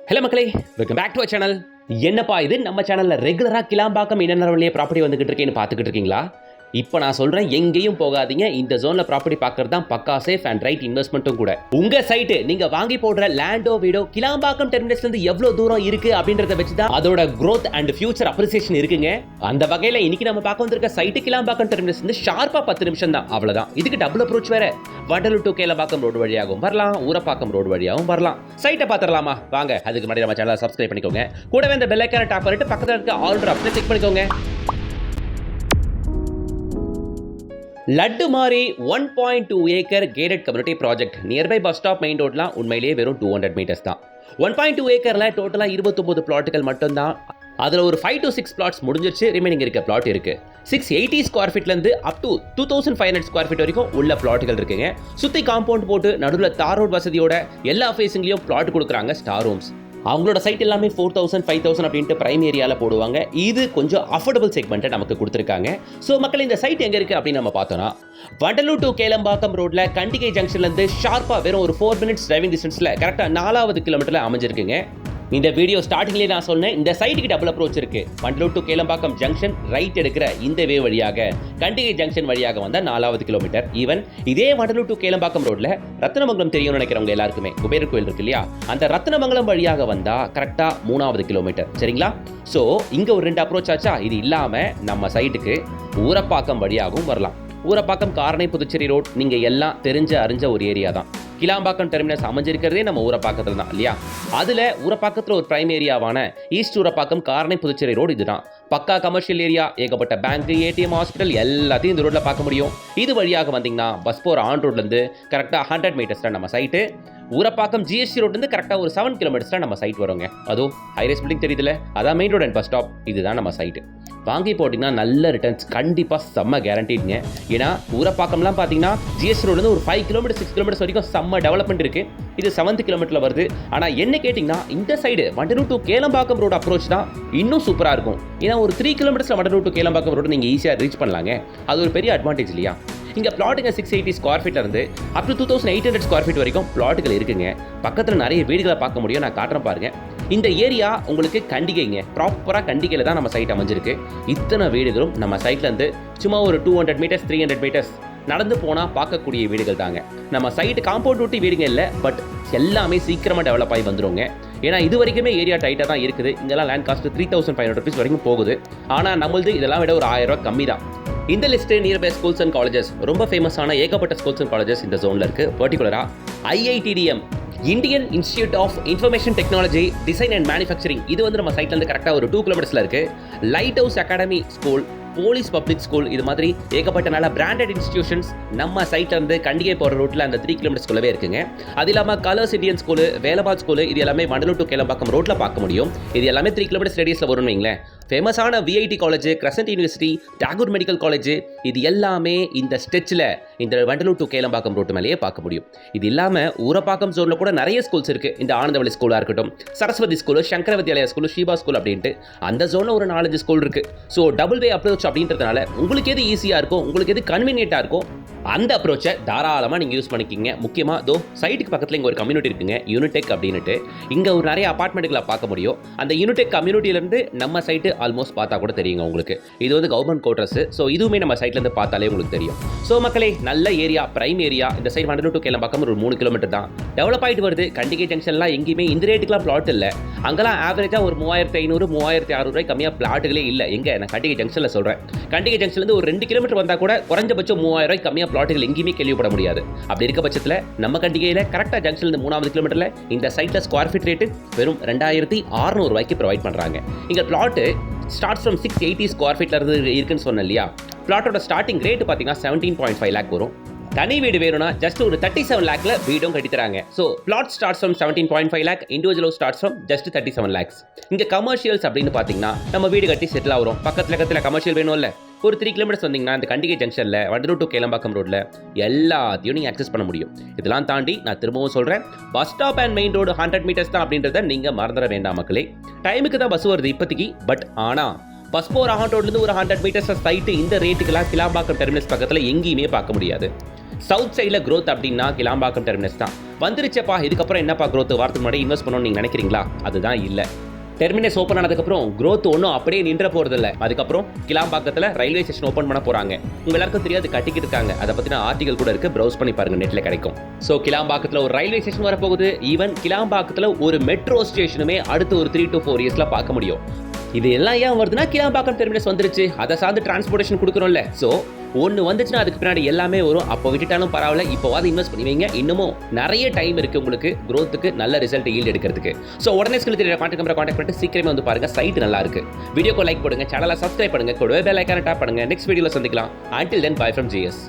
Hello மக்களே, welcome back to our channel. என்னப்பா இது நம்ம சேனலில் ரெகுலராக கிளாம்பாக்கம் இன்னர்வழியே ப்ராப்பர்ட்டி வந்துகிட்டு இருக்கேன்னு பார்த்துக்கிட்டு இருக்கீங்களா? இப்போ நான் சொல்கிறேன், எங்கேயும் போகாதீங்க. இந்த ஜோனில் ப்ராப்பர்ட்டி பார்க்கறது தான் பக்கா சேஃப் அண்ட் ரைட் இன்வெஸ்ட்மெண்ட்டும் கூட. உங்கள் சைட்டு நீங்கள் வாங்கி போடுற லேண்டோ வீடோ கிளாம்பாக்கம் டெர்மினஸ்லேருந்து எவ்வளோ தூரம் இருக்குது அப்படின்றத வச்சு தான் அதோட க்ரோத் அண்ட் ஃபியூச்சர் அப்ரிசியேஷன் இருக்குங்க. அந்த வகையில் இன்னைக்கு நம்ம பார்க்க வந்திருக்க சைட்டு கிளாம்பாக்கம் டெர்மினஸ்லேருந்து ஷார்ப்பாக 10 நிமிஷம் தான், அவ்வளோதான். இதுக்கு டபுள் அப்ரோச் வேற. வண்டலூர் டு கேளம்பாக்கம் ரோடு வழியாகவும் வரலாம், ஊரப்பாக்கம் ரோடு வழியாகவும் வரலாம். சைட்டை பார்த்துடலாமா? வாங்க. அதுக்கு முன்னாடி நம்ம சேனலை சப்ஸ்கிரைப் பண்ணிக்கோங்க. கூடவே இந்த பெல் ஐக்கானை டாப் பண்ணிட்டு பக்கத்தில் இருக்க ஆல் ஆப்ஷனை கிளிக் பண்ணிக்கோங்க. லட்டு மாதிரி 1.2 acre gated community project nearby bus stop main ரோட்லாம் உண்மையிலேயே வெறும் 200 மீட்டர்ஸ் தான். 1.2 ஏக்கரில் டோட்டலாக 29 பிளாட்டுகள் மட்டும்தான். அதில் ஒரு 5 to 6 பிளாட்ஸ் முடிஞ்சிருச்சு. ரிமைனிங் இருக்க பிளாட் இருக்கு. 680 ஸ்கொயர் ஃபீட்லேருந்து அப் டு 2500 ஸ்கொயர் ஃபீட் வரைக்கும் உள்ள பிளாட்டுகள் இருக்குங்க. சுற்றி காம்பவுண்ட் போட்டு நடுவில் தார் ரோட் வசதியோட எல்லா ஃபேஸிங்லையும் பிளாட் கொடுக்குறாங்க ஸ்டார் ஹோம்ஸ். அவங்களோட சைட் எல்லாமே 4000 5000 அப்படின்ட்டு பிரைம் ஏரியாவில் போடுவாங்க. இது கொஞ்சம் அஃபோர்டபுள் செக்மெண்ட்டை நமக்கு கொடுத்துருக்காங்க. ஸோ மக்கள், இந்த சைட் எங்கே இருக்குது அப்படின்னு நம்ம பார்த்தோன்னா, வண்டலூர் டு கேளம்பாக்கம் ரோட்டில் கண்டிகை ஜங்ஷன்லேருந்து ஷார்ப்பாக வெறும் ஒரு 4 minutes டிரைவிங் டிஸ்டன்ஸில் கரெக்டாக 4வது கிலோமீட்டரில் அமைஞ்சிருக்குங்க. இந்த வீடியோ ஸ்டார்டிங்லேயே நான் சொன்னேன், இந்த சைட்டுக்கு டபுள் அப்ரோச் இருக்கு. Vandalur to Kelambakkam junction right எடுக்கிற இந்த வே வழியாக கண்டிகை ஜங்ஷன் வழியாக வந்தால் 4வது கிலோமீட்டர். ஈவன் இதே வண்டலூர் டு கேளம்பாக்கம் ரோட்ல ரத்னமங்கலம் தெரியும்னு நினைக்கிறவங்க எல்லாருக்குமே குபேரர் கோயில் இருக்கு இல்லையா, அந்த ரத்னமங்கலம் வழியாக வந்தா கரெக்டா 3வது கிலோமீட்டர். சரிங்களா? ஸோ இங்க ஒரு 2 அப்ரோச் ஆச்சா. இது இல்லாம நம்ம சைட்டுக்கு ஊரப்பாக்கம் வழியாகவும் வரலாம். ஊரப்பாக்கம் காரணை புதுச்சேரி ரோட் நீங்க எல்லாம் தெரிஞ்ச அறிஞ்ச ஒரு ஏரியா தான். கிளாம்பாக்கம் டெர்மினஸ் அமைஞ்சிருக்கிறதே நம்ம ஊரப்பாக்கத்தில் தான் இல்லையா? அதில் ஊரப்பாக்கத்தில் ஒரு பிரைம் ஏரியாவான ஈஸ்ட் ஊரப்பாக்கம் காரணை புதுச்சேரி ரோடு இதுதான். பக்கா கமர்ஷியல் ஏரியா, ஏகப்பட்ட பேங்க், ஏடிஎம், ஹாஸ்பிட்டல் எல்லாத்தையும் இந்த ரோட்டில் பார்க்க முடியும். இது வழியாக வந்தீங்கன்னா பஸ் போகிற ஆன் ரோட்லேருந்து கரெக்டாக 100 மீட்டர்ஸில் நம்ம சைட்டு. ஊரப்பாக்கம் ஜிஎஸ்டி ரோட்லேருந்து கரெக்டாக ஒரு 7 கிலோமீட்டர்ஸில் நம்ம சைட் வருங்க. அதுவும் ஹைரேஸ் பில்டிங் தெரியுதுல, அதான் main road and bus stop. இதுதான் நம்ம சைட்டு. வாங்கி போட்டிங்கன்னா நல்ல ரிட்டர்ன்ஸ் கண்டிப்பாக செம்ம கேரண்டிடுங்க. ஏன்னா ஊரப்பாக்கம்லாம் பார்த்தீங்கன்னா ஜிஎஸ்டி ரோட்லேருந்து ஒரு 5 கிலோமீட்டர் 6 கிலோமீட்டர்ஸ் வரைக்கும் செம்ம டெவலப்மெண்ட் இருக்குது. இது 7th கிலோமீட்டரில் வருது. ஆனால் என்ன கேட்டிங்கன்னா, இந்த side Vandalur to Kelambakkam road approach தான் இன்னும் சூப்பராக இருக்கும். ஏன்னா ஒரு 3 கிலோமீட்டர்ஸில் வண்டலூர் டு கேளம்பாக்கம் ரோடு நீங்கள் ஈஸியாக ரீச் பண்ணலாங்க. அது ஒரு பெரிய அட்வான்டேஜ் இல்லையா? இங்கே பிளாட்டுங்க 680 ஸ்கொயர் ஃபீட்ல இருந்து அப் டு 2800 ஸ்கொயர் ஃபீட் வரைக்கும் பிளாட்டுகள் இருக்குங்க. பக்கத்தில் நிறைய வீடுகளை பார்க்க முடியும். நான் காட்டுறேன் பாருங்க. இந்த ஏரியா உங்களுக்கு கண்டிகைங்க, ப்ராப்பராக கண்டிகையில் தான் நம்ம சைட் அமைஞ்சிருக்கு. இத்தனை வீடுகளும் நம்ம சைட்லேருந்து சும்மா ஒரு 200 மீட்டர்ஸ் 300 மீட்டர்ஸ் நடந்து போனால் பார்க்கக்கூடிய வீடுகள் தாங்க. நம்ம சைட்டு காம்பவுண்ட் ஒட்டி வீடுங்க இல்லை, பட் எல்லாமே சீக்கிரமாக டெவலப் ஆகி வந்துடுங்க. ஏன்னா இது வரைக்குமே ஏரியா டைட்டாக தான் இருக்குது. இங்கெல்லாம் லேண்ட் காஸ்ட் 3500 rupees வரைக்கும் போகுது. ஆனால் நம்மளது இதெல்லாம் விட ஒரு 1000 ரூபா கம்மி தான். இந்த list nearby schools and colleges, ரொம்ப ஃபேமஸான ஏகப்பட்ட ஸ்கூல்ஸ் அண்ட் காலேஜஸ் இந்த ஜோனில் இருக்குது. பர்டிகுலராக IITDM, Indian institute of information technology design and manufacturing, இது வந்து நம்ம சைட்லேருந்து கரெக்டாக ஒரு 2 கிலோமீட்டர்ஸில் இருக்குது. Lighthouse academy school, police public school, இது மாதிரி ஏகப்பட்ட நல்ல பிராண்டட் இன்ஸ்டிடியூஷன்ஸ் நம்ம சைட்ல இருந்து கண்டிகை போகிற ரூட்டில் அந்த 3 கிலோமீட்டர்ஸ்குள்ளவே இருக்குங்க. அது இல்லாமல் கலர்ஸ் இந்தியன் ஸ்கூலு, வேலபாத் ஸ்கூலு, இது எல்லாமே வண்டலூர் டு கேளம்பாக்கம் ரோட்டில் பார்க்க முடியும். இது எல்லாமே 3 கிலோமீட்டர்ஸ் ரேடியஸில் வரும்னு வைங்களேன். ஃபேமஸான VIT college, crescent university, Tagore medical college, இது எல்லாமே இந்த ஸ்டெச்சில் இந்த வண்டலூர் டு கேளம்பாக்கம் ரோட்டு மேலேயே பார்க்க முடியும். இது இல்லாமல் ஊரப்பாக்கம் ஜோனில் கூட நிறைய ஸ்கூல்ஸ் இருக்குது. இந்த ஆனந்தவழி ஸ்கூலாக இருக்கட்டும், Saraswathi school, Sankara Vidyalaya school, Sheeba school அப்படின்ட்டு அந்த ஜோனில் ஒரு 4-5 ஸ்கூல் இருக்குது. ஸோ டபுள் வே அப்ரோச் அப்படின்றதுனால உங்களுக்கு எது ஈஸியாக இருக்கும், உங்களுக்கு எது கன்வீனியன்ட்டாக இருக்கும், அந்த அப்ரோச்சை தாராளமாக நீங்கள் யூஸ் பண்ணிக்கிங்க. முக்கியமாக சைட்டுக்கு பக்கத்தில் இங்கே ஒரு கம்யூனிட்டி இருக்குங்க, யூனிடெக் அப்படின்ட்டு. இங்கே ஒரு நிறைய அபார்ட்மெண்ட்டுகளை பார்க்க முடியும். அந்த யூனிடெக் கம்யூனிட்டியிலேருந்து நம்ம சைட்டு ஆல்மோஸ்ட் பார்த்தா கூட தெரியுங்க உங்களுக்கு. இது வந்து கவர்மெண்ட் குவார்ட்டர்ஸ். ஸோ இதுவுமே நம்ம சைட்லேருந்து பார்த்தாலே உங்களுக்கு தெரியும். ஸோ மக்களே, நல்ல ஏரியா, பிரைம் ஏரியா. இந்த சைட் வண்டலூர் டு கேளம்பாக்கம் ஒரு 3 கிலோமீட்டர் தான். டெவலப் ஆகிட்டு வருது. கண்டிகை ஜங்ஷன்லாம் எங்கேயுமே இந்த ரேட்டுக்குலாம் பிளாட் இல்லை. அங்கெல்லாம் ஆவரேஜாக ஒரு 3500 3600 ரூபாய் கம்மியாக பிளாட்டுகளே இல்லை. எங்கே? நான் கண்டிகை ஜங்ஷனில் சொல்கிறேன். கண்டிகை ஜங்ஷன்லேருந்து ஒரு 2 கிலோமீட்டர் வந்தால் கூட குறைஞ்சபட்சம் 3000 ரூபாய் கம்மியாக பிளாட்டுகள் எங்கேயுமே கேள்விப்பட முடியாது. அப்படி இருக்க பட்சத்தில் நம்ம கண்டிகையில் கரெக்டாக ஜங்ஷன்லேருந்து 3வது கிலோமீட்டரில் இந்த சைட்டில் ஸ்கொயர் ஃபீட் ரேட்டு வெறும் 2600 ரூபாய்க்கு ப்ரொவைட் பண்ணுறாங்க. இங்கே பிளாட்டு ஸ்டார்ட் ஃப்ரம் 680 ஸ்கொயர் ஃபீட்ல இருந்து இருக்குன்னு சொன்னேன் இல்லையா? பிளாட்டோட ஸ்டார்டிங் ரேட்டு பார்த்தீங்கன்னா 17.5 lakh வரும். தனி வீடு வேணும்னா ஜஸ்ட் ஒரு 37 lakhல வீடும் கட்டித்தராங்க. So flat starts from 17.5 lakh, individual starts from just 37 lakhs. இங்கே கமர்ஷியல்ஸ் அப்படின்னு பார்த்தீங்கன்னா நம்ம வீடு கட்டி செட்டில் ஆகிறோம். பக்கத்தில் கமர்ஷியல் வேணும்ல, ஒரு 3 கிலோமீட்டர்ஸ் வந்தீங்கன்னா இந்த கண்டிகை ஜங்ஷனில் வண்டலூர் டு கேளம்பாக்கம் ரோட்டில் எல்லாத்தையும் நீங்கள் அக்சஸ் பண்ண முடியும். இதெல்லாம் தாண்டி நான் திரும்பவும் சொல்கிறேன், bus stop and main road 100 meters தான் அப்படின்றத நீங்கள் மறந்துட வேண்டாம் மக்களே. டைமுக்கு தான் பஸ் வருது இப்போதைக்கு. பட் ஆனால் பஸ் போகிற ஆன் ரோட்லேருந்து ஒரு 100 மீட்டர்ஸ் சைட்டு இந்த ரேட்டுக்கெல்லாம் கிளாம்பாக்கம் டெர்மினஸ் பக்கத்தில் எங்கேயுமே பார்க்க முடியாது. சவுத் சைடில் growth அப்படின்னா கிளாம்பாக்கம் டெர்மினஸ் தான். வந்துருச்சப்பா இதுக்கப்புறம் என்னப்பா growth வாரத்துக்கு முன்னாடி இன்வெஸ்ட் பண்ணணும்னு நீங்கள் நினைக்கிறீங்களா? அதுதான் இல்லை. டெர்மினஸ் ஓப்பன் ஆனதுக்கப்புறம் growth ஒன்றும் அப்படியே நின்ற போகிறதில்ல. அதுக்கப்புறம் கிளாம்பாக்கத்தில் ரயில்வே ஸ்டேஷன் ஓப்பன் பண்ண போகிறாங்க. உங்கள் எல்லாருக்கும் தெரியாது கட்டிக்கிட்டு இருக்காங்க. அதை பற்றின ஆர்டிகல் கூட இருக்குது, ப்ரௌஸ் பண்ணி பாருங்கள், நெட்டில் கிடைக்கும். ஸோ கிளாம்பாக்கத்தில் ஒரு ரயில்வே ஸ்டேஷன் வரப்போகுது. ஈவன் கிளாம்பாக்கத்தில் ஒரு மெட்ரோ ஸ்டேஷனுமே அடுத்து ஒரு 3 to 4 இயர்ஸில் பார்க்க முடியும். இது எல்லாம் ஏன் வருதுன்னா கிளாம்பாக்கம் டெர்மினஸ் வந்துருச்சு, அதை சார்ந்து டிரான்ஸ்போர்ட்டேஷன் கொடுக்குறோம்ல. ஸோ ஒன்று வந்துச்சுன்னா அதுக்கு பின்னாடி எல்லாமே வரும். அப்போ விட்டுட்டாலும் பரவாயில்ல, இப்போவாது இன்வெஸ்ட் பண்ணுவீங்க. இன்னமும் நிறைய டைம் இருக்குது உங்களுக்கு growthக்கு நல்ல ரிசல்ட் ஈல்டு எடுக்கிறதுக்கு. ஸோ உடனே ஸ்கில் தெரியல கான்டாக்ட் பண்ணிட்டு சீக்கிரமே வந்து பாருங்க. சைட் நல்லா இருக்கு. வீடியோக்கு லைக் பண்ணுங்க, சேனலை சப்ஸ்கிரைப் பண்ணுங்க, கூடவே பெல் ஐக்கானை டாப் பண்ணுங்க. நெக்ஸ்ட் வீடியோவில் சந்திக்கலாம். Until then, bye from GS.